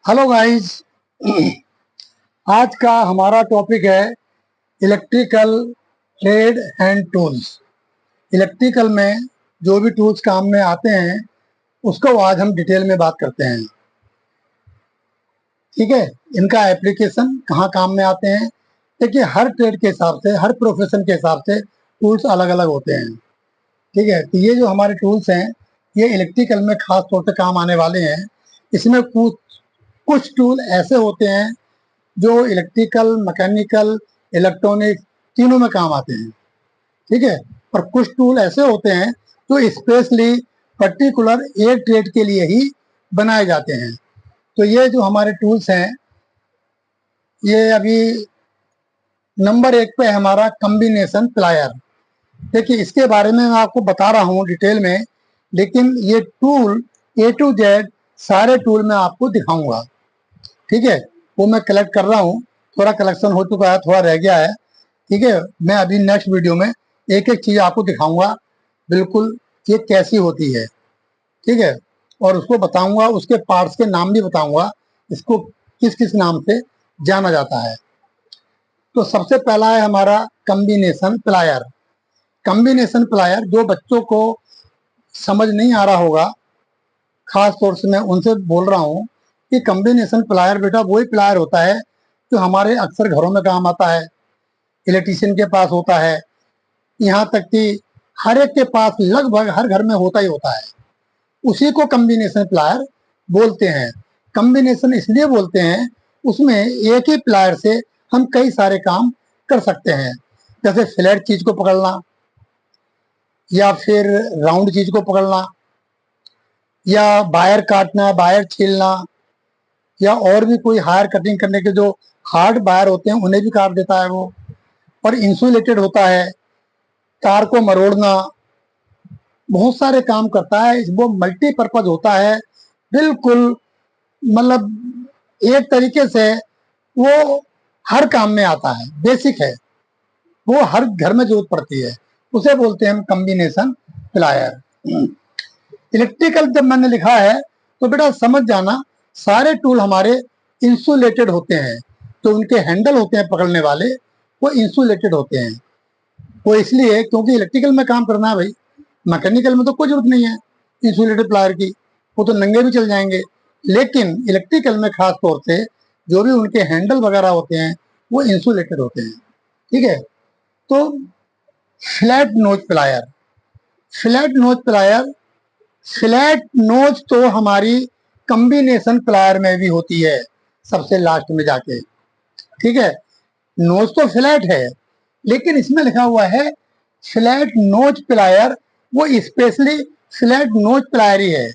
Hello guys. आज का हमारा टॉपिक है electrical trade and tools. Electrical में जो भी टूल्स काम में आते हैं उसको आज हम डिटेल में बात करते हैं। ठीक है, इनका एप्लीकेशन कहाँ काम में आते हैं। देखिए, हर ट्रेड के हिसाब से, हर प्रोफेशन के हिसाब से टूल्स अलग अलग होते हैं। ठीक है, तो ये जो हमारे टूल्स हैं ये इलेक्ट्रिकल में खास तौर पे काम आने वाले हैं। इसमें कुछ कुछ टूल ऐसे होते हैं जो इलेक्ट्रिकल, मैकेनिकल, इलेक्ट्रॉनिक तीनों में काम आते हैं। ठीक है, और कुछ टूल ऐसे होते हैं जो स्पेशली पर्टिकुलर एक ट्रेड के लिए ही बनाए जाते हैं। तो ये जो हमारे टूल्स हैं, ये अभी नंबर 1 पे है हमारा कॉम्बिनेशन प्लायर। देखिए, इसके बारे में मैं आपको बता रहा हूँ डिटेल में, लेकिन ये टूल A to Z सारे टूल मैं आपको दिखाऊंगा। ठीक है, वो मैं कलेक्ट कर रहा हूँ, थोड़ा कलेक्शन हो चुका है, थोड़ा रह गया है। ठीक है, मैं अभी नेक्स्ट वीडियो में एक एक चीज आपको दिखाऊंगा बिल्कुल ये कैसी होती है। ठीक है, और उसको बताऊंगा, उसके पार्ट्स के नाम भी बताऊंगा, इसको किस किस नाम से जाना जाता है। तो सबसे पहला है हमारा कॉम्बिनेशन प्लायर। कॉम्बिनेशन प्लायर जो बच्चों को समझ नहीं आ रहा होगा, खास तौर से मैं उनसे बोल रहा हूँ कि कॉम्बिनेशन प्लायर बेटा वही प्लायर होता है जो हमारे अक्सर घरों में काम आता है, इलेक्ट्रिशियन के पास होता है, यहाँ तक कि हर एक के पास लगभग हर घर में होता ही होता है। उसी को कॉम्बिनेशन प्लायर बोलते हैं। कॉम्बिनेशन इसलिए बोलते हैं, उसमें एक ही प्लायर से हम कई सारे काम कर सकते हैं। जैसे फ्लैट चीज को पकड़ना, या फिर राउंड चीज को पकड़ना, या वायर काटना, वायर छीलना, या और भी कोई हायर कटिंग करने के जो हार्ड वायर होते हैं उन्हें भी काट देता है वो। और इंसुलेटेड होता है, तार को मरोड़ना, बहुत सारे काम करता है। वो मल्टीपर्पज होता है बिल्कुल, मतलब एक तरीके से वो हर काम में आता है, बेसिक है, वो हर घर में जरूरत पड़ती है। उसे बोलते हैं हम कॉम्बिनेशन प्लायर। इलेक्ट्रिकल जब मैंने लिखा है तो बेटा समझ जाना, सारे टूल हमारे इंसुलेटेड होते हैं। तो उनके हैंडल होते हैं पकड़ने वाले, वो इंसुलेटेड होते हैं। वो इसलिए क्योंकि इलेक्ट्रिकल में काम करना है भाई, मैकेनिकल में तो कोई जरूरत नहीं है इंसुलेटेड प्लायर की, वो तो नंगे भी चल जाएंगे। लेकिन इलेक्ट्रिकल में खास तौर से जो भी उनके हैंडल वगैरह होते हैं वो इंसुलेटेड होते हैं। ठीक है, तो flat knows plier. Flat knows plier, flat knows तो हमारी कॉम्बिनेशन प्लायर में भी होती है, सबसे लास्ट में जाके। ठीक है, नोज तो फ्लैट है, लेकिन इसमें लिखा हुआ है फ्लैट नोज प्लायर। वो स्पेशली फ्लैट नोज प्लायर ही है।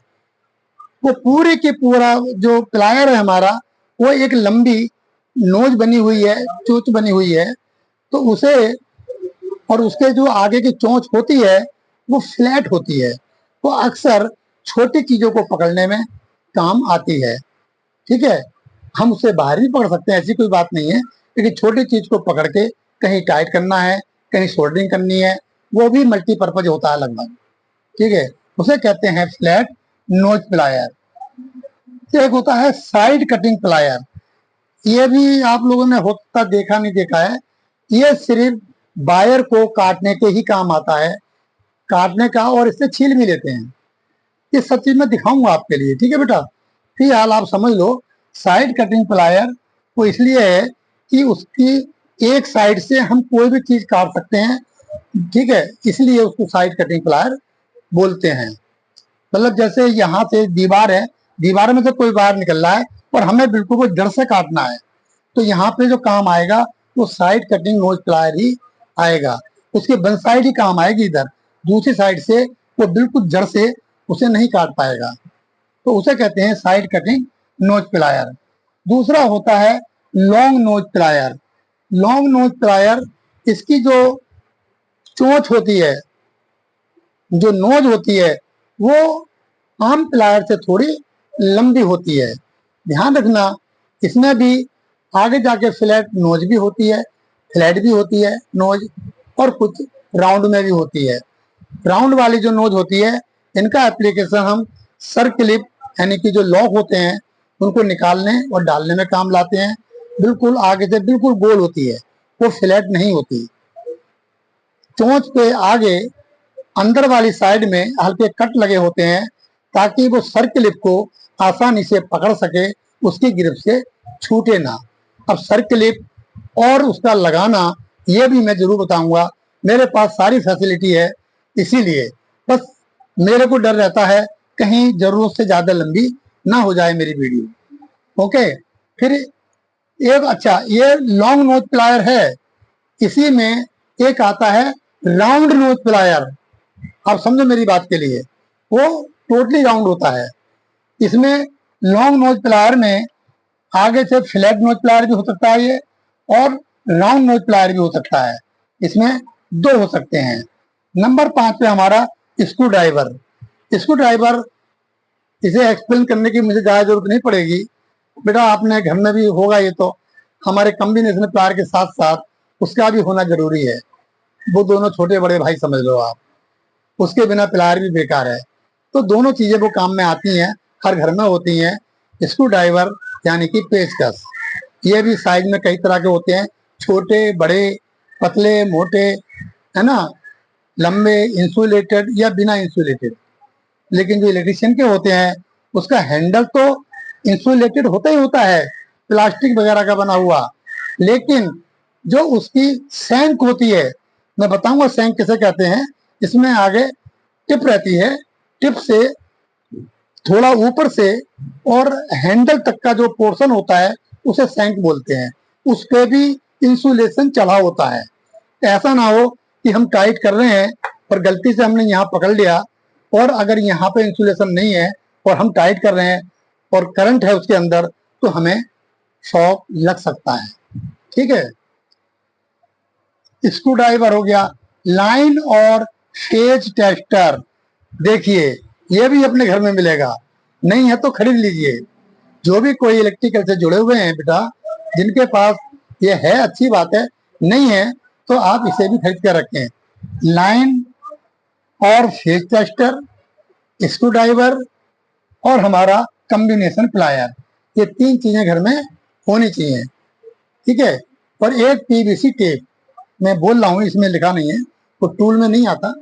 वो पूरे के पूरा जो प्लायर है हमारा, वो एक लंबी नोज बनी हुई है, चोंच बनी हुई है, तो उसे, और उसके जो आगे की चोंच होती है वो फ्लैट होती है। वो अक्सर छोटी चीजों को पकड़ने में काम आती है। ठीक है, हम उसे बाहर भी पकड़ सकते हैं, ऐसी कोई बात नहीं है, लेकिन छोटी चीज को पकड़ के कहीं टाइट करना है, कहीं सोल्डरिंग करनी है, वो भी मल्टीपर्पज होता है लगभग। ठीक है, उसे कहते हैं फ्लैट नोज प्लायर। एक होता है साइड कटिंग प्लायर। ये भी आप लोगों ने होता देखा नहीं देखा है, ये सिर्फ वायर को काटने के ही काम आता है, काटने का, और इससे छील भी लेते हैं। ये सब चीज मैं दिखाऊंगा आपके लिए। ठीक है बेटा, फिलहाल आप समझ लो, साइड कटिंग प्लायर वो इसलिए है कि उसकी एक साइड से हम कोई भी चीज काट सकते हैं। ठीक है, इसलिए उसको साइड कटिंग प्लायर बोलते हैं। मतलब जैसे यहाँ से दीवार है, दीवार में से कोई बाहर निकल रहा है और हमें बिल्कुल वो जड़ से काटना है, तो यहाँ पे जो काम आएगा वो साइड कटिंग नोज प्लायर ही आएगा। उसके वन साइड ही काम आएगी, इधर दूसरी साइड से वो बिल्कुल जड़ से उसे नहीं काट पाएगा, तो उसे कहते हैं साइड कटिंग नोज प्लायर। दूसरा होता है long nose plier. Long nose plier, इसकी जो चोंच होती है, जो नोज होती है, वो आम प्लायर से थोड़ी लंबी होती है। ध्यान रखना, इसमें भी आगे जाके फ्लैट नोज भी होती है, फ्लैट भी होती है नोज, और कुछ राउंड में भी होती है। राउंड वाली जो नोज होती है, इनका एप्लीकेशन हम सर क्लिप, यानी कि जो लॉक होते हैं उनको निकालने और डालने में काम लाते हैं। बिल्कुल आगे से बिल्कुल गोल होती है, वो फ्लैट नहीं होती। चोंच पे आगे अंदर वाली साइड में हल्के कट लगे होते हैं ताकि वो सर क्लिप को आसानी से पकड़ सके, उसकी गिरफ्त से छूटे ना। अब सर क्लिप और उसका लगाना ये भी मैं जरूर बताऊंगा, मेरे पास सारी फैसिलिटी है, इसीलिए बस मेरे को डर रहता है कहीं जरूरत से ज्यादा लंबी ना हो जाए मेरी वीडियो। ओके, फिर एक अच्छा ये लॉन्ग नोज प्लायर है, इसी में एक आता है राउंड नोज प्लायर। आप समझो मेरी बात के लिए, वो टोटली राउंड होता है। इसमें लॉन्ग नोज प्लायर में आगे से फ्लैट नोज प्लायर भी हो सकता है ये, और राउंड नोज प्लायर भी हो सकता है। इसमें दो हो सकते हैं। नंबर 5 पे हमारा स्क्रू ड्राइवर। स्क्रू ड्राइवर इसे एक्सप्लेन करने की मुझे ज्यादा जरूरत नहीं पड़ेगी, बेटा आपने घर में भी होगा ये, तो हमारे कॉम्बिनेशन प्लायर के साथ साथ उसका भी होना जरूरी है। वो दोनों छोटे बड़े भाई समझ लो आप, उसके बिना प्लायर भी बेकार है। तो दोनों चीजें वो काम में आती हैं, हर घर में होती हैं। स्क्रू ड्राइवर यानी कि पेचकस, ये भी साइज में कई तरह के होते हैं, छोटे बड़े, पतले मोटे, है ना, लंबे, इंसुलेटेड या बिना इंसुलेटेड। लेकिन जो इलेक्ट्रिशियन के होते हैं उसका हैंडल तो इंसुलेटेड होता ही होता है, प्लास्टिक वगैरह का बना हुआ, लेकिन जो उसकी सैंक होती है, मैं बताऊंगा सैंक किसे कहते हैं। इसमें आगे टिप रहती है, टिप से थोड़ा ऊपर से और हैंडल तक का जो पोर्शन होता है उसे सैंक बोलते हैं। उस पे भी इंसुलेशन चढ़ा होता है। ऐसा ना हो कि हम टाइट कर रहे हैं और गलती से हमने यहाँ पकड़ लिया, और अगर यहाँ पे इंसुलेशन नहीं है और हम टाइट कर रहे हैं और करंट है उसके अंदर, तो हमें शॉक लग सकता है। ठीक है, स्क्रू ड्राइवर हो गया। लाइन और फेज टेस्टर, देखिए ये भी अपने घर में मिलेगा, नहीं है तो खरीद लीजिए। जो भी कोई इलेक्ट्रिकल से जुड़े हुए हैं बेटा, जिनके पास ये है अच्छी बात है, नहीं है तो आप इसे भी खरीद कर रखें। लाइन और फेज टेस्टर, स्क्रू ड्राइवर और हमारा कॉम्बिनेशन प्लायर, ये 3 चीजें घर में होनी चाहिए। ठीक है, और एक पीवीसी टेप, मैं बोल रहा हूँ इसमें लिखा नहीं है, वो टूल में नहीं आता।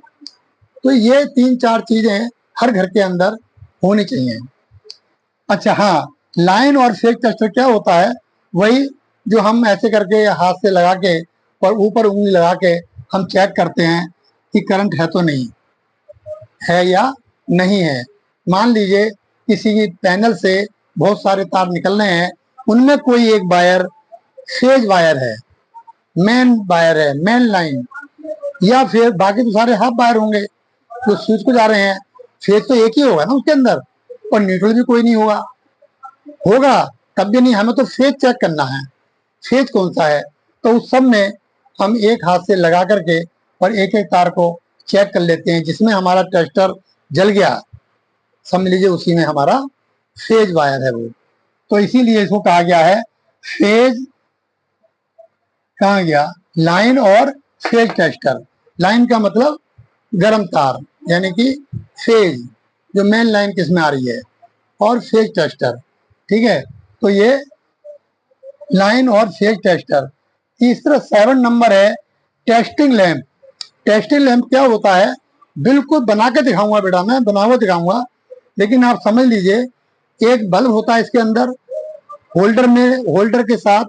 तो ये 3-4 चीजें हर घर के अंदर होनी चाहिए। अच्छा हाँ, लाइन और फेज टेस्टर क्या होता है, वही जो हम ऐसे करके हाथ से लगा के और ऊपर उंगली लगा के हम चेक करते हैं कि करंट है तो नहीं है या नहीं है। मान लीजिए किसी की पैनल से बहुत सारे तार निकल रहे हैं, उनमें कोई एक वायर फेज वायर है, मेन वायर है, मेन लाइन, या फिर बाकी तो सारे हाफ वायर होंगे जो स्विच को जा रहे हैं। फेज तो एक ही होगा ना उसके अंदर, और न्यूट्रल भी कोई नहीं होगा, होगा तब भी नहीं। हमें तो फेज चेक करना है, फेज कौन सा है, तो उस सब में हम एक हाथ से लगा करके और एक एक तार को चेक कर लेते हैं। जिसमें हमारा टेस्टर जल गया, समझ लीजिए उसी में हमारा फेज वायर है वो। तो इसीलिए इसको कहा गया है फेज, कहा गया लाइन और फेज टेस्टर। लाइन का मतलब गर्म तार, यानी कि फेज जो मेन लाइन किसमें आ रही है, और फेज टेस्टर। ठीक है, तो ये लाइन और फेज टेस्टर। तीसरा 7 नंबर है टेस्टिंग लैंप। टेस्टिंग लैंप क्या होता है, बिल्कुल बना के दिखाऊंगा बेटा, मैं बना हुआ दिखाऊंगा, लेकिन आप समझ लीजिए एक बल्ब होता है इसके अंदर, होल्डर में, होल्डर के साथ,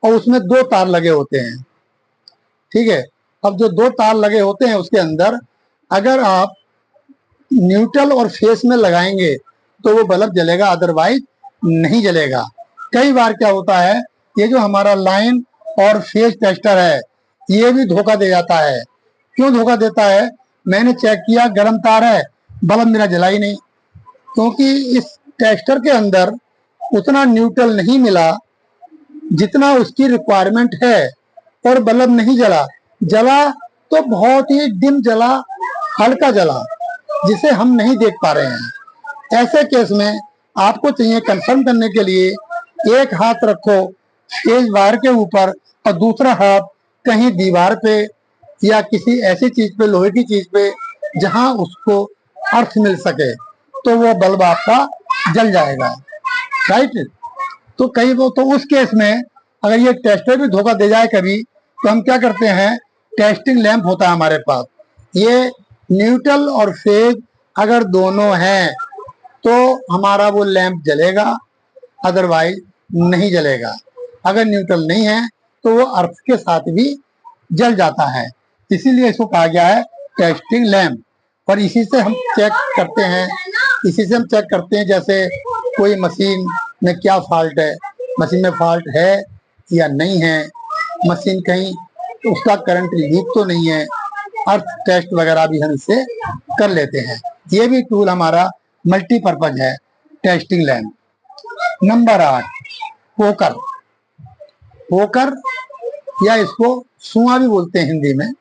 और उसमें 2 तार लगे होते हैं। ठीक है, अब जो 2 तार लगे होते हैं उसके अंदर अगर आप न्यूट्रल और फेस में लगाएंगे तो वो बल्ब जलेगा, अदरवाइज नहीं जलेगा। कई बार क्या होता है, ये जो हमारा लाइन और फेज टेस्टर है ये भी धोखा दे जाता है। क्यों धोखा देता है, मैंने चेक किया गर्म तार है, बल्ब मेरा जला ही नहीं, क्योंकि इस टेस्टर के अंदर उतना न्यूट्रल नहीं मिला जितना उसकी रिक्वायरमेंट है, और बल्ब नहीं जला। जला तो बहुत ही डिम जला, हल्का जला, जिसे हम नहीं देख पा रहे हैं। ऐसे केस में आपको चाहिए कंफर्म करने के लिए, एक हाथ रखो फेज वायर के ऊपर और दूसरा हाथ कहीं दीवार पे या किसी ऐसी चीज पे, लोहे की चीज पे, जहां उसको अर्थ मिल सके, तो वो बल्ब आपका जल जाएगा। राइट। तो कई वो तो उस केस में अगर ये टेस्टर भी धोखा दे जाए कभी, तो हम क्या करते हैं, टेस्टिंग लैंप होता है हमारे पास। ये न्यूट्रल और फेज अगर दोनों हैं तो हमारा वो लैंप जलेगा, अदरवाइज नहीं जलेगा। अगर न्यूट्रल नहीं है तो वो अर्थ के साथ भी जल जाता है, इसीलिए इसको कहा गया है टेस्टिंग लैंप। और इसी से हम चेक करते हैं, इसी से हम चेक करते हैं जैसे कोई मशीन में क्या फॉल्ट है, मशीन में फॉल्ट है या नहीं है, मशीन कहीं उसका करंट लीक तो नहीं है, अर्थ टेस्ट वगैरह भी हम इससे कर लेते हैं। ये भी टूल हमारा मल्टीपर्पज है, testing lamp. Number 8, poker. Poker या इसको सुआ भी बोलते हैं हिंदी में,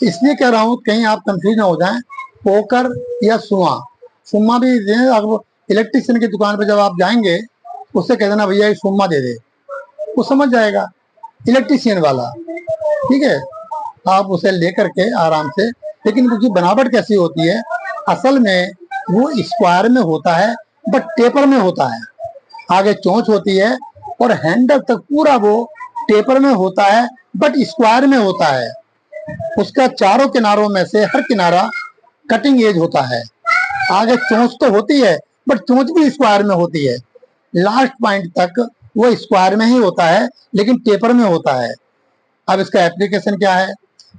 इसलिए कह रहा हूं कहीं आप कंफ्यूज ना हो जाएं। पोकर या सुआ, सुम्मा भी अब इलेक्ट्रिशियन की दुकान पर जब आप जाएंगे उससे कह देना भैया ये सुम्मा दे दे, वो समझ जाएगा, इलेक्ट्रिशियन वाला, ठीक है। आप उसे लेकर के आराम से, लेकिन उसकी बनावट कैसी होती है, असल में वो स्क्वायर में होता है बट टेपर में होता है। आगे चोंच होती है और हैंडल तक पूरा वो टेपर में होता है बट स्क्वायर में होता है। उसका चारों किनारों में से हर किनारा कटिंग एज होता है। आगे चोंच तो होती है बट चोंच भी स्क्वायर में होती है। लास्ट पॉइंट तक वो स्क्वायर में ही होता है लेकिन टेपर में होता है। अब इसका एप्लीकेशन क्या है,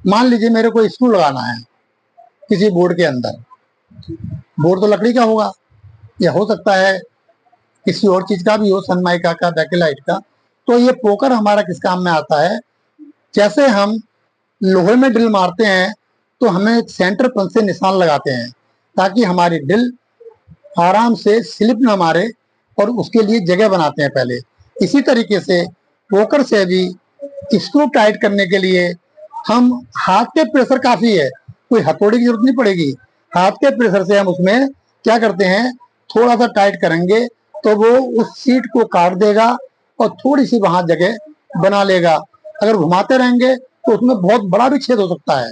मान लीजिए मेरे को स्क्रू लगाना है किसी बोर्ड के अंदर, बोर्ड तो लकड़ी का होगा या हो सकता है किसी और चीज का भी हो, सनमाइका का, बैकेलाइट का। तो ये पोकर हमारा किस काम में आता है, जैसे हम लोहे में ड्रिल मारते हैं तो हमें सेंटर पंच से निशान लगाते हैं ताकि हमारी ड्रिल आराम से स्लिप ना मारे, और उसके लिए जगह बनाते हैं पहले। इसी तरीके से पोकर से भी स्क्रू टाइट करने के लिए हम हाथ के प्रेशर काफी है, कोई हथौड़ी की जरूरत नहीं पड़ेगी। हाथ के प्रेशर से हम उसमें क्या करते हैं, थोड़ा सा टाइट करेंगे तो वो उस सीट को काट देगा और थोड़ी सी वहां जगह बना लेगा। अगर घुमाते रहेंगे तो उसमें बहुत बड़ा भी छेद हो सकता है,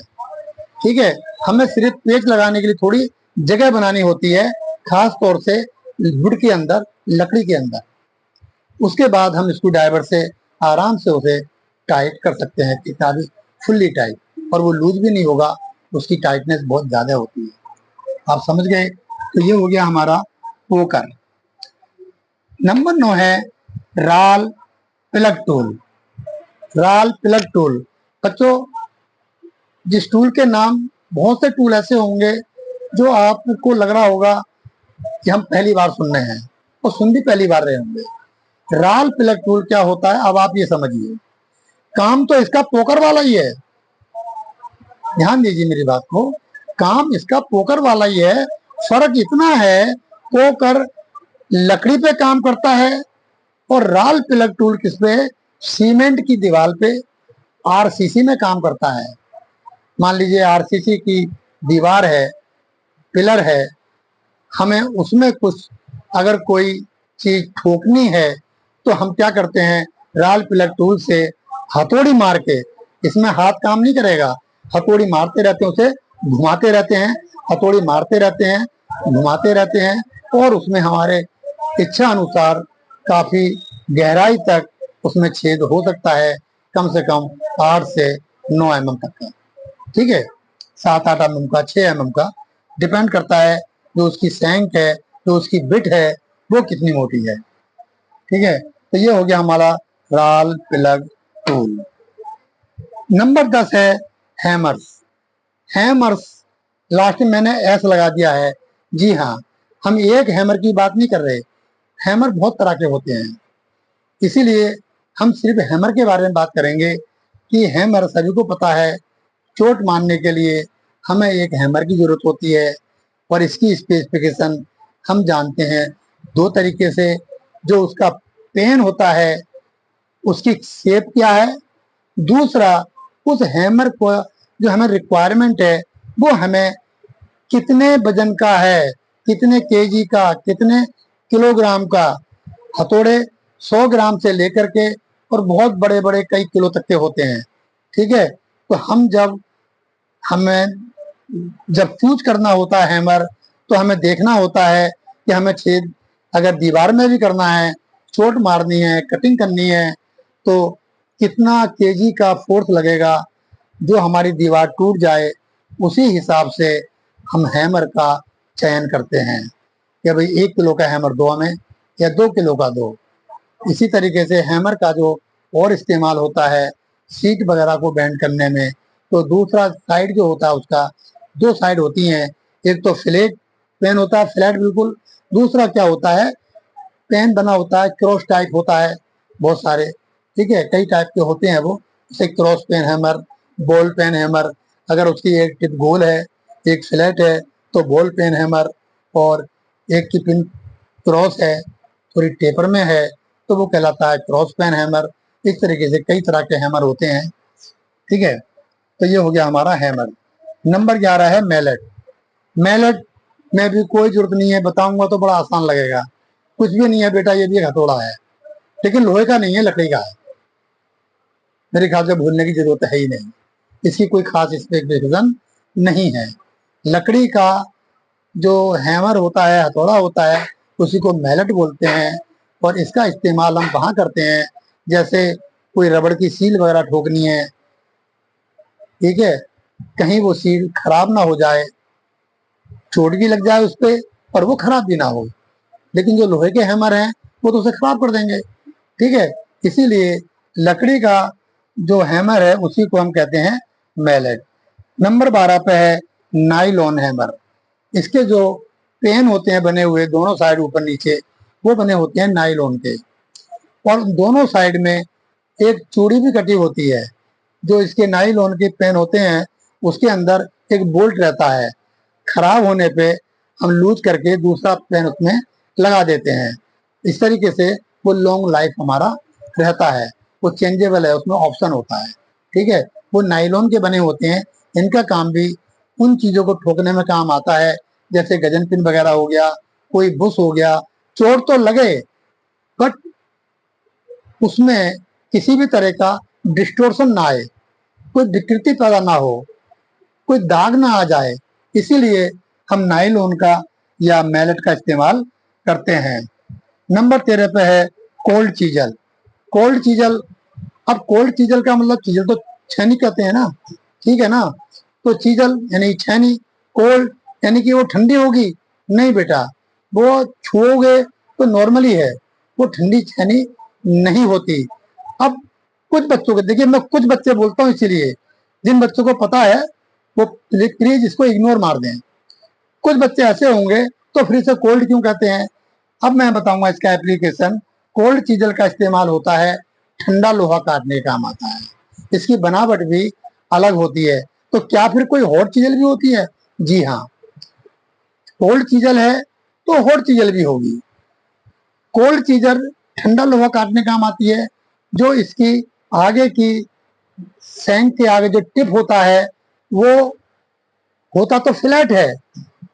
ठीक है। हमें सिर्फ पेच लगाने के लिए थोड़ी जगह बनानी होती है, खास तौर से वुड के अंदर, लकड़ी के अंदर। उसके बाद हम स्क्रू ड्राइवर से आराम से उसे टाइट कर सकते हैं, कितना भी फुल्ली टाइट, और वो लूज भी नहीं होगा, उसकी टाइटनेस बहुत ज्यादा होती है। आप समझ गए। तो ये हो गया हमारा पोकर। नंबर 9 है राल प्लग टूल। राल प्लग टूल, बच्चों जिस टूल के नाम, बहुत से टूल ऐसे होंगे जो आपको लग रहा होगा कि हम पहली बार सुन रहे हैं और सुन भी पहली बार रहे होंगे। राल प्लग टूल क्या होता है अब आप ये समझिए। काम तो इसका पोकर वाला ही है, ध्यान दीजिए मेरी बात को, काम इसका पोकर वाला ही है। फर्क इतना है, पोकर लकड़ी पे काम करता है और राल प्लग टूल किस पे, सीमेंट की दीवार पे, आरसीसी में काम करता है। मान लीजिए आरसीसी की दीवार है, पिलर है, हमें उसमें कुछ अगर कोई चीज ठोकनी है तो हम क्या करते हैं, राल प्लग टूल से हथौड़ी मार के, इसमें हाथ काम नहीं करेगा, हथौड़ी मारते रहते हैं, उसे घुमाते रहते हैं, हथौड़ी मारते रहते हैं, घुमाते रहते हैं, और उसमें हमारे इच्छा अनुसार काफी गहराई तक उसमें छेद हो सकता है, कम से कम 8 से 9 mm तक का, ठीक है, 7-8 mm का, 6 mm का, डिपेंड करता है जो उसकी सैंक है, जो उसकी बिट है, वो कितनी मोटी है, ठीक है। तो ये हो गया हमारा राल प्लग टूल। नंबर 10 है हैमर्स। हैमर्स, लास्ट में मैंने एस लगा दिया है, जी हाँ, हम एक हैमर की बात नहीं कर रहे, हैमर बहुत तरह के होते हैं, इसीलिए हम सिर्फ हैमर के बारे में बात करेंगे कि हैमर सभी को पता है, चोट मारने के लिए हमें एक हैमर की जरूरत होती है, और इसकी स्पेसिफिकेशन हम जानते हैं 2 तरीके से। जो उसका पेन होता है उसकी शेप क्या है, दूसरा उस हैमर को जो हमें रिक्वायरमेंट है वो हमें कितने वजन का है, कितने केजी का, कितने किलोग्राम का। हथौड़े 100 ग्राम से लेकर के और बहुत बड़े बड़े कई किलो तक के होते हैं, ठीक है। तो हमें जब चूज करना होता है हैमर, तो हमें देखना होता है कि हमें छेद अगर दीवार में भी करना है, चोट मारनी है, कटिंग करनी है, तो कितना केजी का फोर्स लगेगा, जो हमारी दीवार टूट जाए, उसी हिसाब से हम हैमर का चयन करते हैं कि भाई 1 किलो का हैमर दो हमें या 2 किलो का दो। इसी तरीके से हैमर का जो और इस्तेमाल होता है सीट वगैरह को बेंड करने में, तो दूसरा साइड जो होता है उसका 2 साइड होती हैं। एक तो फ्लैट पेन होता है, फ्लैट बिल्कुल। दूसरा क्या होता है, पेन बना होता है, क्रॉस टाइप होता है, बहुत सारे, ठीक है, कई टाइप के होते हैं वो, जैसे cross peen hammer, ball peen hammer. अगर उसकी एक टिप गोल है, एक फ्लैट है, तो बॉल पेन हैमर, और एक की पिन क्रॉस है, थोड़ी टेपर में है, तो वो कहलाता है क्रॉस पेन हैमर। इस तरीके से कई तरह के हैमर होते हैं, ठीक है। तो ये हो गया हमारा हैमर। नंबर 11 है मैलेट। मैलेट में भी कोई जरूरत नहीं है, बताऊंगा तो बड़ा आसान लगेगा। कुछ भी नहीं है बेटा, ये भी एक हथौड़ा है, लेकिन लोहे का नहीं है, लकड़ी का है। मेरे ख्याल से भूलने की जरूरत है ही नहीं, इसकी कोई खास स्पेसिफिकेशन नहीं है। लकड़ी का जो हैमर होता है, हथौड़ा होता है, उसी को मैलेट बोलते हैं। और इसका इस्तेमाल हम वहां करते हैं, जैसे कोई रबड़ की सील वगैरह ठोकनी है, ठीक है, कहीं वो सील खराब ना हो जाए, चोट भी लग जाए उस पर और वो खराब भी ना हो। लेकिन जो लोहे के हैमर हैं वो तो उसे खराब कर देंगे, ठीक है। इसीलिए लकड़ी का जो हैमर है उसी को हम कहते हैं मैलेट। नंबर 12 पे है नाइलॉन हैमर। इसके जो पेन होते हैं बने हुए दोनों साइड ऊपर नीचे, वो बने होते हैं नाइलॉन के, और दोनों साइड में एक चूड़ी भी कटी होती है। जो इसके नाइलॉन के पेन होते हैं उसके अंदर एक बोल्ट रहता है, खराब होने पे हम लूज करके दूसरा पेन उसमें लगा देते हैं। इस तरीके से वो लॉन्ग लाइफ हमारा रहता है, वो चेंजेबल है, उसमें ऑप्शन होता है, ठीक है। वो नाइलॉन के बने होते हैं। इनका काम भी उन चीजों को ठोकने में काम आता है, जैसे गजन पिन वगैरह हो गया, कोई बुश हो गया। चोट तो लगे बट उसमें किसी भी तरह का डिस्टोर्शन ना आए, कोई विकृति पैदा ना हो, कोई दाग ना आ जाए, इसीलिए हम नाइलॉन का या मैलेट का इस्तेमाल करते हैं। नंबर 13 पे है कोल्ड चीजल। कोल्ड चीजल, अब कोल्ड चीजल का मतलब, चीजल तो छेनी कहते हैं ना, ठीक है ना। तो चीजल यानी छेनी, कोल्ड यानी कि वो ठंडी होगी, नहीं बेटा, वो छुओगे तो नॉर्मली है, वो ठंडी छेनी नहीं होती। अब कुछ बच्चों को देखिए, मैं कुछ बच्चे बोलता हूँ इसीलिए, जिन बच्चों को पता है वो प्लीज इसको इग्नोर मार दें। कुछ बच्चे ऐसे होंगे तो फिर इसे कोल्ड क्यों कहते हैं। अब मैं बताऊंगा इसका एप्लीकेशन। कोल्ड चीजल का इस्तेमाल होता है, ठंडा लोहा काटने का काम आता है। इसकी बनावट भी अलग होती है। तो क्या फिर कोई हॉट चीजल भी होती है? जी हाँ, कोल्ड चीजल है तो हॉट चीजल भी होगी। कोल्ड चीजल ठंडा लोहा काटने काम आती है। जो इसकी आगे की सैंक के आगे जो टिप होता है, वो होता तो फ्लैट है,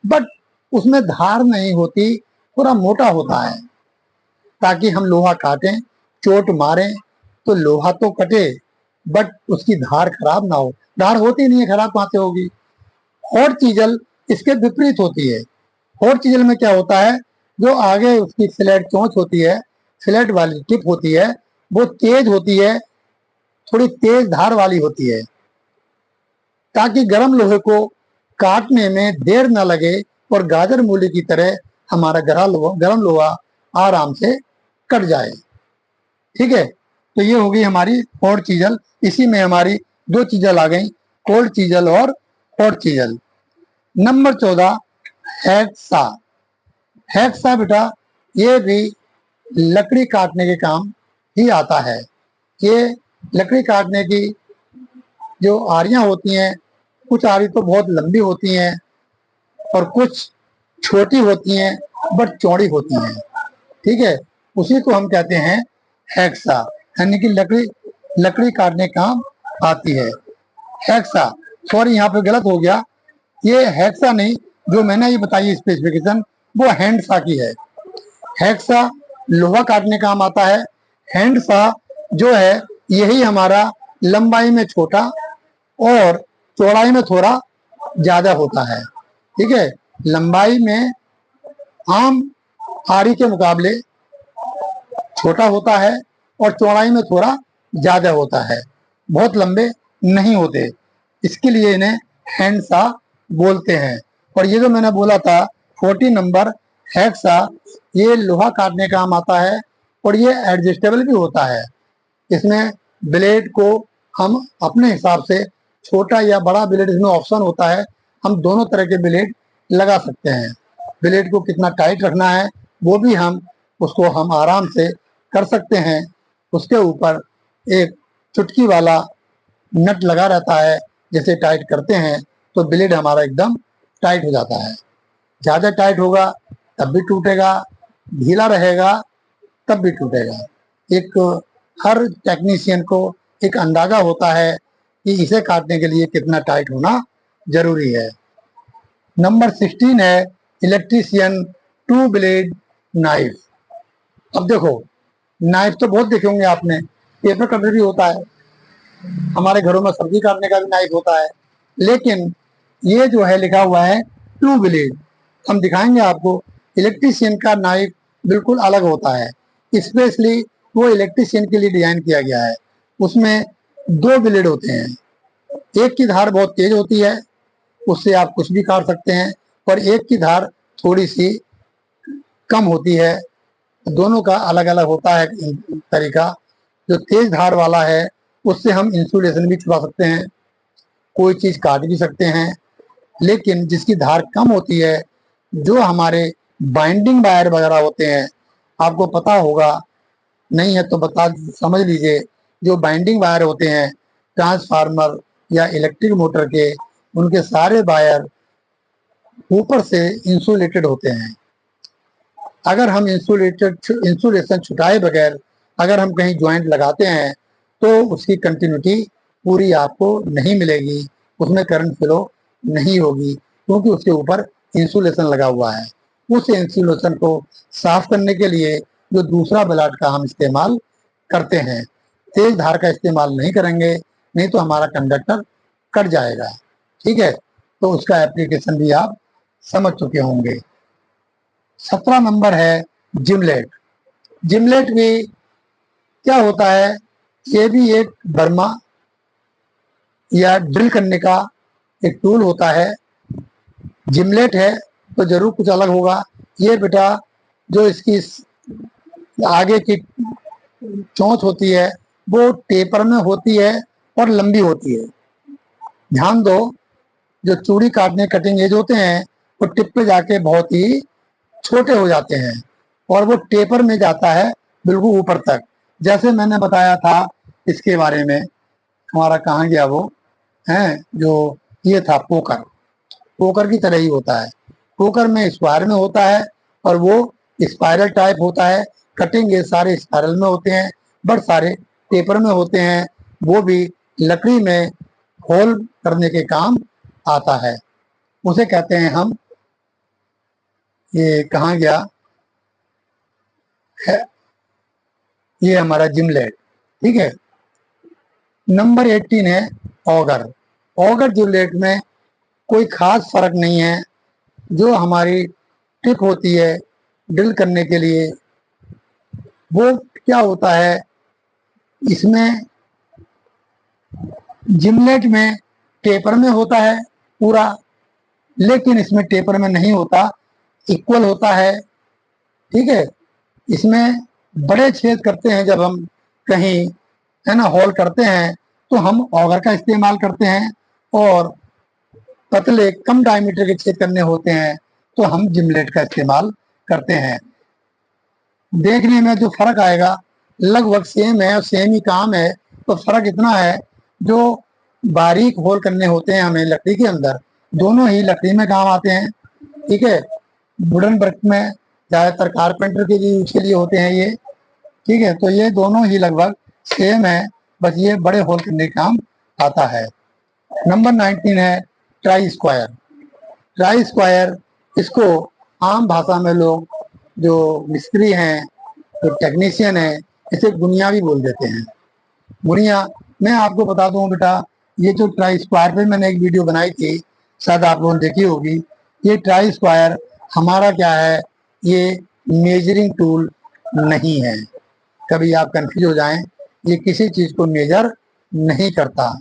बट उसमें धार नहीं होती, थोड़ा मोटा होता है, ताकि हम लोहा काटें, चोट मारें तो लोहा तो कटे बट उसकी धार खराब ना हो। धार होती नहीं है, खराब कहां से होगी। हॉट चीजल इसके विपरीत होती है। हॉट चीजल में क्या होता है, जो आगे उसकी फ्लैट चोंच होती है, फ्लैट वाली टिप होती है, वो तेज होती है, थोड़ी तेज धार वाली होती है, ताकि गर्म लोहे को काटने में देर न लगे और गाजर मूली की तरह हमारा गर्म लोहा आराम से कट जाए, ठीक है। तो ये होगी हमारी हॉट चीजल। इसी में हमारी 2 चीजल आ गई, कोल्ड चीजल और hot chisel. Number 14 hexa. Hexa बेटा, ये भी लकड़ी काटने के काम ही आता है। ये लकड़ी काटने की जो आरियां होती हैं, कुछ आरी तो बहुत लंबी होती हैं और कुछ छोटी होती हैं बट चौड़ी होती हैं, ठीक है। उसी को हम कहते हैं हैक्सा, यानी कि लकड़ी लकड़ी काटने काम आती है। हैक्सा, सॉरी यहाँ पे गलत हो गया, ये हैक्सा नहीं, जो मैंने ये बताई स्पेसिफिकेशन वो हैंडसा की है। हैक्सा लोहा काटने काम आता है। हैंडसा जो है यही हमारा लंबाई में छोटा और चौड़ाई में थोड़ा ज्यादा होता है, ठीक है। लंबाई में आम आरी के मुकाबले छोटा होता है और चौड़ाई में थोड़ा ज्यादा होता है, बहुत लंबे नहीं होते, इसके लिए इन्हें हैंडसा बोलते हैं। और ये जो मैंने बोला था 40 नंबर हैक्सा, ये लोहा काटने काम आता है और ये एडजस्टेबल भी होता है। इसमें ब्लेड को हम अपने हिसाब से छोटा या बड़ा ब्लेड, इसमें ऑप्शन होता है, हम दोनों तरह के ब्लेड लगा सकते हैं। ब्लेड को कितना टाइट रखना है वो भी हम उसको हम आराम से कर सकते हैं। उसके ऊपर एक चुटकी वाला नट लगा रहता है, जैसे टाइट करते हैं तो ब्लेड हमारा एकदम टाइट हो जाता है। ज़्यादा टाइट होगा तब भी टूटेगा, ढीला रहेगा तब भी टूटेगा। एक हर टेक्नीशियन को एक अंदाजा होता है कि इसे काटने के लिए कितना टाइट होना जरूरी है। नंबर 16 है इलेक्ट्रीशियन टू ब्लेड नाइफ। अब देखो, नाइफ तो बहुत देखे होंगे आपने, पेपर कटर भी होता है, हमारे घरों में सब्जी काटने का भी नाइफ होता है, लेकिन ये जो है लिखा हुआ है टू ब्लेड। हम दिखाएंगे आपको। इलेक्ट्रीशियन का नाइफ बिल्कुल अलग होता है, स्पेशली वो इलेक्ट्रीशियन के लिए डिजाइन किया गया है। उसमें दो ब्लेड होते हैं, एक की धार बहुत तेज होती है, उससे आप कुछ भी काट सकते हैं, और एक की धार थोड़ी सी कम होती है। दोनों का अलग अलग होता है तरीका। जो तेज धार वाला है उससे हम इंसुलेशन भी छुड़ा सकते हैं, कोई चीज काट भी सकते हैं। लेकिन जिसकी धार कम होती है, जो हमारे बाइंडिंग वायर वगैरह होते हैं, आपको पता होगा, नहीं है तो बता समझ लीजिए, जो बाइंडिंग वायर होते हैं ट्रांसफार्मर या इलेक्ट्रिक मोटर के, उनके सारे वायर ऊपर से इंसुलेटेड होते हैं। अगर हम इंसुलेशन छुटाए बगैर अगर हम कहीं ज्वाइंट लगाते हैं तो उसकी कंटिन्यूटी पूरी आपको नहीं मिलेगी, उसमें करंट फ्लो नहीं होगी, क्योंकि उसके ऊपर इंसुलेशन लगा हुआ है। उस इंसुलेशन को साफ करने के लिए जो दूसरा ब्लेड का हम इस्तेमाल करते हैं, तेज धार का इस्तेमाल नहीं करेंगे, नहीं तो हमारा कंडक्टर कट जाएगा। ठीक है, तो उसका एप्लीकेशन भी आप समझ चुके होंगे। 17 नंबर है जिमलेट। जिमलेट भी क्या होता है, ये भी एक बर्मा या ड्रिल करने का एक टूल होता है। जिमलेट है तो जरूर कुछ अलग होगा। ये बेटा जो इसकी आगे की चोंच होती है वो टेपर में होती है और लंबी होती है। ध्यान दो, जो चूड़ी काटने कटिंग एज होते हैं वो टिप पे जाके बहुत ही छोटे हो जाते हैं और वो टेपर में जाता है बिल्कुल ऊपर तक। जैसे मैंने बताया था इसके बारे में, हमारा कहाँ गया वो है, जो ये था पोकर, पोकर की तरह ही होता है। पोकर में स्क्वायर में होता है और वो स्पाइरल टाइप होता है। कटिंग एज सारे स्पाइरल में होते हैं, बट सारे टेपर में होते हैं। वो भी लकड़ी में होल करने के काम आता है, उसे कहते हैं हम, ये कहाँ गया है, ये हमारा जिमलेट। ठीक है। नंबर 18 है ऑगर। ऑगर जिमलेट में कोई खास फर्क नहीं है। जो हमारी टिप होती है ड्रिल करने के लिए, वो क्या होता है, इसमें जिमलेट में टेपर में होता है पूरा, लेकिन इसमें टेपर में नहीं होता, इक्वल होता है। ठीक है। इसमें बड़े छेद करते हैं जब हम कहीं, है ना, होल करते हैं तो हम ऑगर का इस्तेमाल करते हैं, और पतले कम डायमीटर के छेद करने होते हैं तो हम जिमलेट का इस्तेमाल करते हैं। देखने में जो फर्क आएगा लगभग सेम है और सेम ही काम है। तो फर्क इतना है, जो बारीक होल करने होते हैं हमें लकड़ी के अंदर, दोनों ही लकड़ी में काम आते हैं। ठीक है। वुडन वर्क में ज्यादातर कारपेंटर के लिए यूज के लिए होते हैं ये। ठीक है, तो ये दोनों ही लगभग सेम है, बस ये बड़े होल करने का काम आता है। नंबर 19 है ट्राई स्क्वायर। ट्राई स्क्वायर, इसको आम भाषा में लोग, जो मिस्त्री हैं, जो टेक्नीशियन है, इसे गुनिया भी बोल देते हैं। गुनिया, मैं आपको बता दूं बेटा, ये जो ट्राई स्क्वायर पे मैंने एक वीडियो बनाई थी, शायद आप लोगों ने देखी होगी। ये ट्राई स्क्वायर हमारा क्या है, ये मेजरिंग टूल नहीं है। कभी आप कंफ्यूज हो जाएं, ये किसी चीज को मेजर नहीं करता।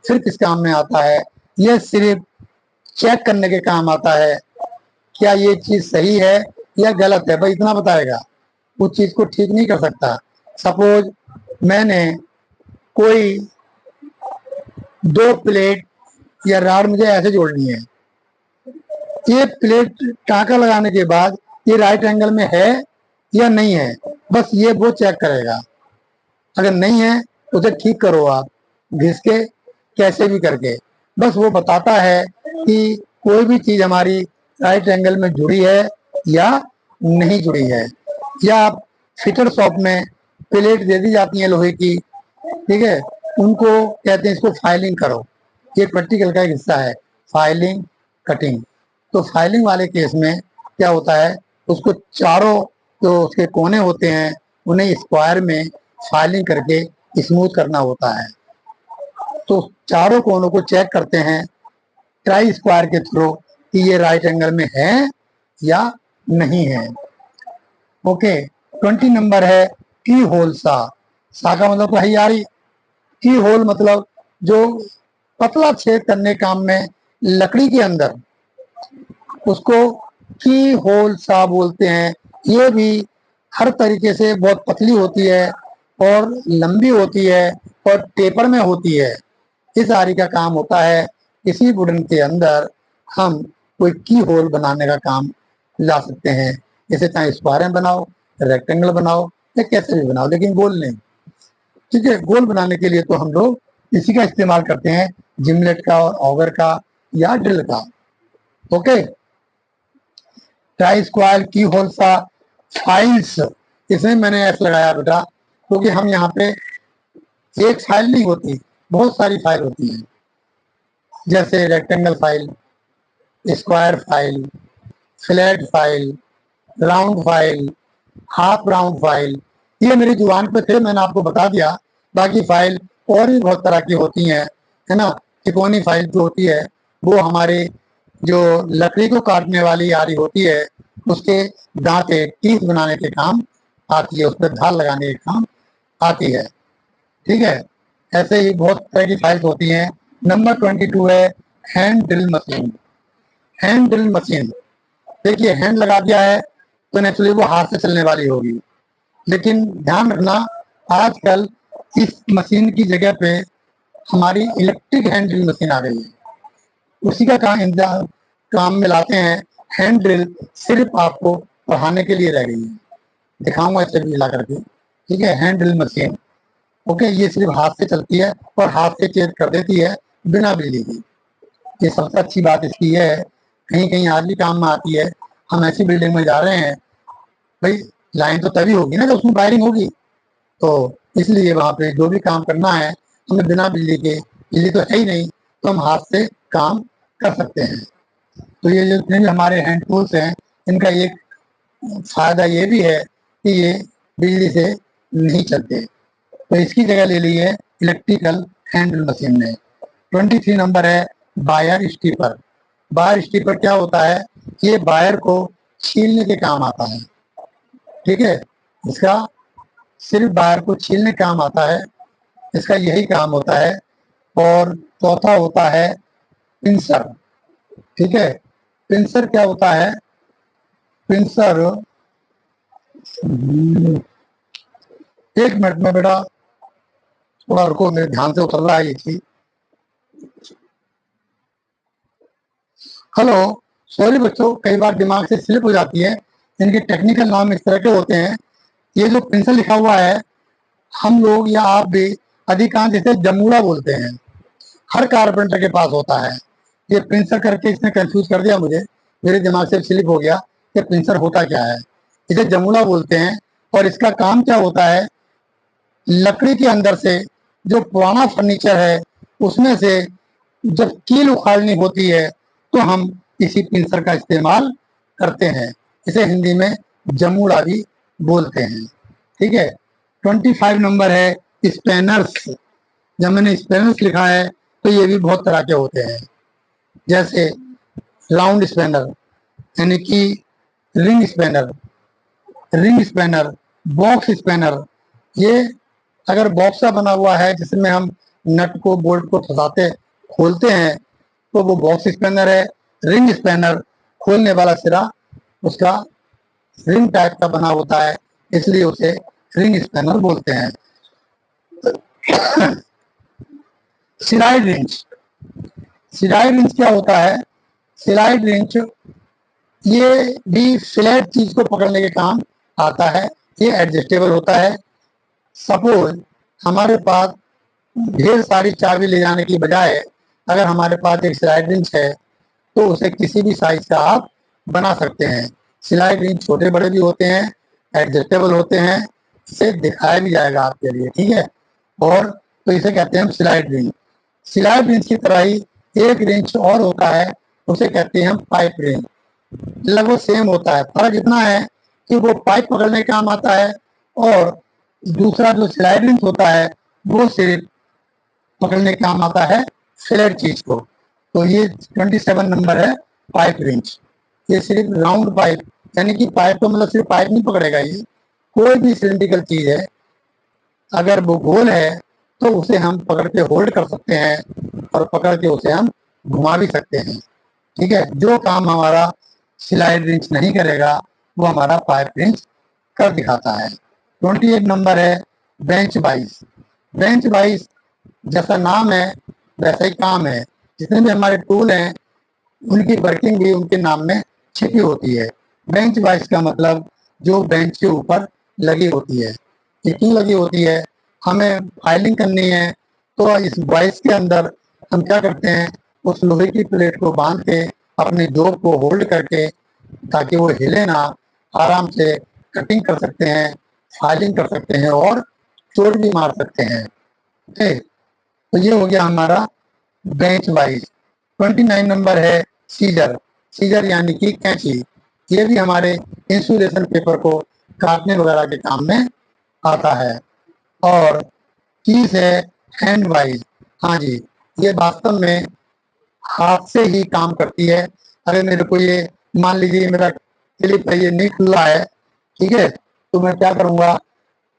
फिर किस काम में आता है? ये सिर्फ चेक करने के काम आता है, क्या ये चीज सही है या गलत है, भाई इतना बताएगा, उस चीज को ठीक नहीं कर सकता। सपोज मैंने कोई दो प्लेट या राड मुझे ऐसे जोड़नी है, ये प्लेट टाँका लगाने के बाद ये राइट एंगल में है या नहीं है, बस ये वो चेक करेगा। अगर नहीं है तो उसे ठीक करो आप, घिस के, कैसे भी करके। बस वो बताता है कि कोई भी चीज हमारी राइट एंगल में जुड़ी है या नहीं जुड़ी है। या आप फिटर शॉप में प्लेट दे दी जाती है लोहे की, ठीक है, उनको कहते हैं इसको फाइलिंग करो। ये प्रैक्टिकल का एक हिस्सा है, फाइलिंग, कटिंग। तो फाइलिंग वाले केस में क्या होता है, उसको चारों जो उसके कोने होते हैं उन्हें स्क्वायर में फाइलिंग करके स्मूथ करना होता है। तो चारों कोनों को चेक करते हैं ट्राई स्क्वायर के थ्रू कि ये राइट एंगल में है या नहीं है। ओके, 20 नंबर है की होल सा। सा का मतलब तो है यारी, की होल मतलब जो पतला छेद करने काम में लकड़ी के अंदर, उसको की होल सा बोलते हैं। ये भी हर तरीके से बहुत पतली होती है और लंबी होती है और टेपर में होती है। इस आरी का काम होता है किसी वुडन के अंदर हम कोई की होल बनाने का काम ला सकते हैं। जैसे चाहे स्क्वायर में बनाओ, रेक्टेंगल बनाओ या कैसे भी बनाओ, लेकिन गोल नहीं। ठीक है, गोल बनाने के लिए तो हम लोग इसी का इस्तेमाल करते हैं, जिमलेट का और ऑगर का या ड्रिल का। ओके, ट्राई स्क्वायर की होल सा फाइल्स, इसमें मैंने एस लगाया बेटा क्योंकि हम यहाँ पे एक फाइल नहीं होती, बहुत सारी फाइल होती है। जैसे rectangle file, square file, flat file, round file, half round file. ये मेरी जुबान पे थे, मैंने आपको बता दिया। बाकी फाइल और भी बहुत तरह की होती हैं, है ना। तिकोनी फाइल जो होती है वो हमारे जो लकड़ी को काटने वाली आरी होती है उसके दांते टीथ बनाने के काम आती है, उस पर धार लगाने के काम आती है। ठीक है, ऐसे ही बहुत तरह की फाइल्स होती हैं। नंबर 22 है hand drill machine. Hand drill machine, देखिए हैंड लगा दिया है तो नेचुरली वो हाथ से चलने वाली होगी, लेकिन ध्यान रखना आजकल इस मशीन की जगह पे हमारी इलेक्ट्रिक हैंड ड्रिल मशीन आ गई है, उसी का काम में लाते हैं। हैंड ड्रिल सिर्फ आपको पढ़ाने के लिए रह गई है, दिखाऊंगा इसे भी ला करके। ठीक है, हैंड ड्रिल मशीन, ओके, ये सिर्फ हाथ से चलती है और हाथ से छेद कर देती है बिना बिजली की। ये सबसे अच्छी बात इसकी है, कहीं कहीं आज भी काम में आती है। हम ऐसी बिल्डिंग में जा रहे हैं, भाई लाइन तो तभी होगी ना जब उसमें वायरिंग होगी, तो इसलिए वहां पे जो भी काम करना है हमें बिना बिजली के, बिजली तो है ही नहीं, तो हम हाथ से काम कर सकते हैं। तो ये जितने भी हमारे हैंड टूल्स हैं इनका एक फायदा ये भी है कि ये बिजली से नहीं चलते, तो इसकी जगह ले ली है इलेक्ट्रिकल हैंडल मशीन ने। 23 नंबर है बायर स्टीपर। बायर स्टीपर क्या होता है, ये बायर को छीलने के काम आता है। ठीक है, इसका सिर्फ बायर को छीलने का काम आता है, इसका यही काम होता है। और चौथा होता है पिंसर। ठीक है, पिंसर क्या होता है, पिंसर, एक मिनट में बेटा थोड़ा रुको, मेरे ध्यान से उतर रहा है ये चीज। हेलो, सॉरी बच्चों, कई बार दिमाग से स्लिप हो जाती है। इनके टेक्निकल नाम इस तरह के होते हैं। ये जो पिंसल लिखा हुआ है, हम लोग या आप भी अधिकांश इसे जमूड़ा बोलते हैं, हर कारपेंटर के पास होता है। ये पिंसर करके इसने कंफ्यूज कर दिया मुझे, मेरे दिमाग से स्लिप हो गया कि पिंसर होता क्या है। इसे जमूड़ा बोलते हैं और इसका काम क्या होता है, लकड़ी के अंदर से जो पुराना फर्नीचर है उसमें से जब कील उखाड़नी होती है तो हम इसी पिंसर का इस्तेमाल करते हैं। इसे हिंदी में जमूड़ा भी बोलते हैं। ठीक है, 25 नंबर है स्पैनर्स। जब मैंने स्पैनर्स लिखा है तो ये भी बहुत तरह के होते हैं, जैसे राउंड स्पैनर यानी कि ring spanner, ring spanner, box spanner. ये अगर बॉक्स का बना हुआ है जिसमें हम नट को बोल्ट को फंसाते खोलते हैं तो वो बॉक्स स्पैनर है। रिंग स्पैनर, खोलने वाला सिरा उसका रिंग टाइप का बना होता है, इसलिए उसे रिंग स्पैनर बोलते हैं। स्लाइड रिंच, स्लाइड रिंच क्या होता है? स्लाइड रिंच ये भी फ्लैट चीज को पकड़ने के काम आता है। ये एडजस्टेबल होता है। सपोज हमारे पास ढेर सारी चाबी ले जाने की बजाय अगर हमारे पास एक स्लाइड रिंच है तो उसे किसी भी साइज का आप बना सकते हैं। स्लाइड रिंच छोटे बड़े भी होते हैं, एडजस्टेबल होते हैं, इसे दिखाया भी जाएगा आपके लिए, ठीक है। और तो इसे कहते हैं स्लाइड रिंच। स्लाइड रिंच की तरह ही एक रिंच और होता है, उसे कहते हैं हम पाइप रिंच। लगभग सेम होता है, फर्क इतना है कि वो पाइप पकड़ने का काम आता है और दूसरा जो स्लाइड रिंच होता है वो सिर्फ पकड़ने का काम आता है फ्लैट चीज को। तो ये 27 नंबर है पाइप रिंच। ये सिर्फ राउंड पाइप, यानी कि पाइप तो मतलब सिर्फ पाइप नहीं पकड़ेगा, ये कोई भी सिलिंड्रिकल चीज है अगर वो गोल है तो उसे हम पकड़ के होल्ड कर सकते हैं और पकड़ के उसे हम घुमा भी सकते हैं, ठीक है। जो काम हमारा स्लाइड रिंच नहीं करेगा वो हमारा पाइप रिंच कर दिखाता है। 28 नंबर है बेंच वाइज। बेंच वाइज जैसा नाम है वैसा ही काम है। जितने भी हमारे टूल हैं उनकी वर्किंग भी उनके नाम में छिपी होती है। बेंच वाइज का मतलब जो बेंच के ऊपर लगी होती है। ये क्यों लगी होती है? हमें फाइलिंग करनी है तो इस वाइज के अंदर हम क्या करते हैं, उस लोहे की प्लेट को बांध के अपने जॉब को होल्ड करके ताकि वो हिले ना, आराम से कटिंग कर सकते हैं, फाइलिंग कर सकते हैं और चोट भी मार सकते हैं, ठीक। तो ये हो गया हमारा बेंच वाइज। 29 नंबर है सीजर। सीजर यानी कि कैंची। ये भी हमारे इंसुलेशन पेपर को काटने वगैरह के काम में आता है। और 30 है हैंड वाइज। हाँ जी, ये वास्तव में हाथ से ही काम करती है। अगर मेरे को ये मान लीजिए मेरा क्लिप है, ये नहीं खुल रहा है, ठीक है, तो मैं क्या करूंगा,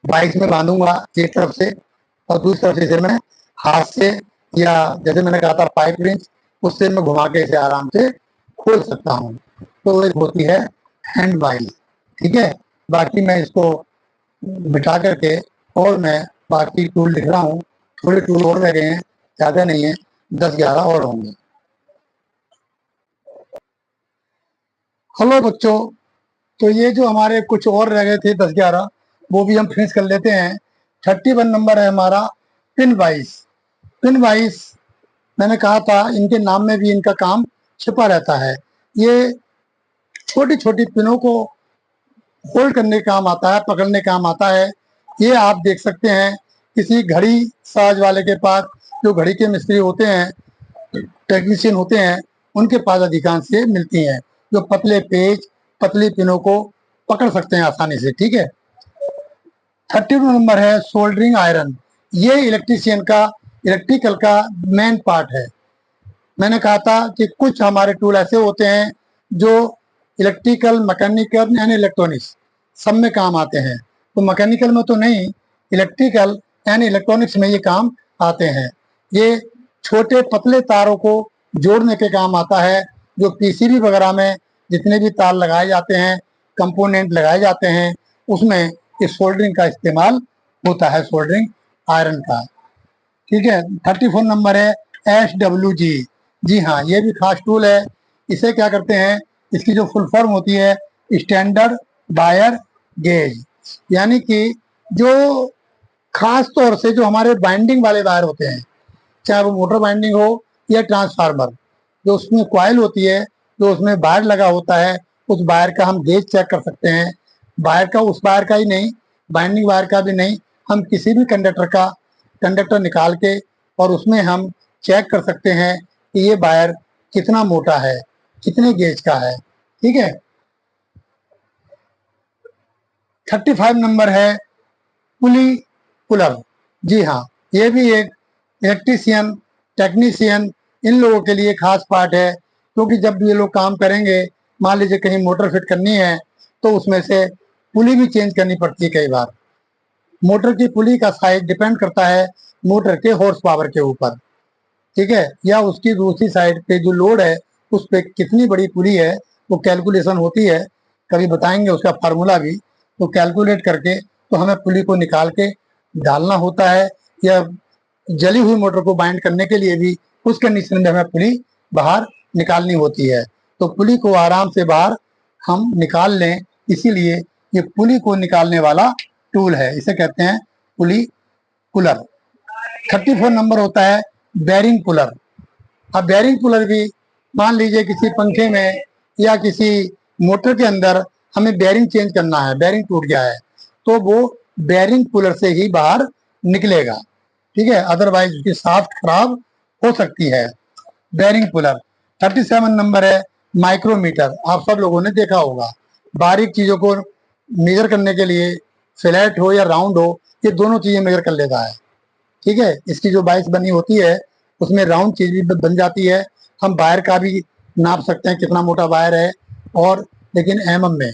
बाइक में बांधूंगा एक तरफ से और दूसरी तरफ से इसे मैं हाथ से या जैसे मैंने कहा था पाइप रिंच उससे मैं घुमा के इसे आराम से खोल सकता हूँ। तो एक होती है हैंड वाइज, ठीक है। बाकी मैं इसको मिटा करके और मैं बाकी टूल लिख रहा हूँ। थोड़े टूल और रह गए हैं, ज्यादा नहीं है, 10-11 और होंगे। हेलो बच्चों, तो ये जो हमारे कुछ और रह गए थे 10-11 वो भी हम फिनिश कर लेते हैं। 31 नंबर है हमारा पिन वाइज। पिन वाइज मैंने कहा था इनके नाम में भी इनका काम छिपा रहता है। ये छोटी छोटी पिनों को होल्ड करने का काम आता है, पकड़ने का काम आता है। ये आप देख सकते हैं किसी घड़ी साज वाले के पास, जो घड़ी के मिस्त्री होते हैं, टेक्नीशियन होते हैं, उनके पास अधिकांश ये मिलती हैं, जो पतले पेज पतली पिनों को पकड़ सकते हैं आसानी से, ठीक है। 32 नंबर है सोल्डरिंग आयरन। ये इलेक्ट्रीशियन का, इलेक्ट्रिकल का मेन पार्ट है। मैंने कहा था कि कुछ हमारे टूल ऐसे होते हैं जो इलेक्ट्रिकल, मैकेनिकल एंड इलेक्ट्रॉनिक्स सब में काम आते हैं। तो मैकेनिकल में तो नहीं, इलेक्ट्रिकल एंड इलेक्ट्रॉनिक्स में ये काम आते हैं। ये छोटे पतले तारों को जोड़ने के काम आता है। जो पीसीबी वगैरह में जितने भी तार लगाए जाते हैं, कंपोनेंट लगाए जाते हैं, उसमें इस सोल्डरिंग का इस्तेमाल होता है, सोल्डरिंग आयरन का, ठीक है। 34 नंबर है SWG। जी हाँ, ये भी खास टूल है। इसे क्या करते हैं, इसकी जो फुल फॉर्म होती है स्टैंडर्ड वायर गेज, यानी कि जो खास तौर से जो हमारे बाइंडिंग वाले वायर होते हैं, चाहे वो मोटर बाइंडिंग हो या ट्रांसफार्मर, जो उसमें कॉइल होती है, जो उसमें वायर लगा होता है, उस वायर का हम गेज चेक कर सकते हैं। वायर का, उस वायर का ही नहीं, बाइंडिंग वायर का भी नहीं, हम किसी भी कंडक्टर का कंडक्टर निकाल के और उसमें हम चेक कर सकते हैं कि ये वायर कितना मोटा है, कितने गेज का है, ठीक है। 35 नंबर है पुली पुलर। जी हाँ, ये भी एक इलेक्ट्रीशियन, टेक्नीशियन, इन लोगों के लिए खास पार्ट है, क्योंकि जब ये लोग काम करेंगे, मान लीजिए कहीं मोटर फिट करनी है तो उसमें से पुली भी चेंज करनी पड़ती है कई बार। मोटर की पुली का साइज डिपेंड करता है मोटर के हॉर्स पावर के ऊपर, ठीक है, या उसकी दूसरी साइड पे जो लोड है उस पे कितनी बड़ी पुली है वो कैलकुलेशन होती है, कभी बताएंगे उसका फार्मूला भी। तो कैलकुलेट करके तो हमें पुली को निकाल के डालना होता है, या जली हुई मोटर को बाइंड करने के लिए भी उस कंडीशन में हमें पुली बाहर निकालनी होती है। तो पुली को आराम से बाहर हम निकाल लें, इसीलिए ये पुली को निकालने वाला टूल है, इसे कहते हैं पुली पुलर। 34 नंबर होता है बेरिंग पुलर। अब बेरिंग पुलर भी मान लीजिए किसी पंखे में या किसी मोटर के अंदर हमें बेरिंग चेंज करना है, बेरिंग टूट गया है, तो वो बेरिंग पुलर से ही बाहर निकलेगा, ठीक है, अदरवाइज उसकी शाफ्ट खराब हो सकती है। Bearing puller. 37 नंबर है माइक्रोमीटर। आप सब लोगों ने देखा होगा, बारीक चीजों को मेजर करने के लिए, फ्लैट हो या राउंड हो, ये दोनों चीजें मेजर कर लेता है, ठीक है। इसकी जो बाइस बनी होती है उसमें राउंड चीज भी बन जाती है। हम वायर का भी नाप सकते हैं कितना मोटा वायर है, और लेकिन एमएम में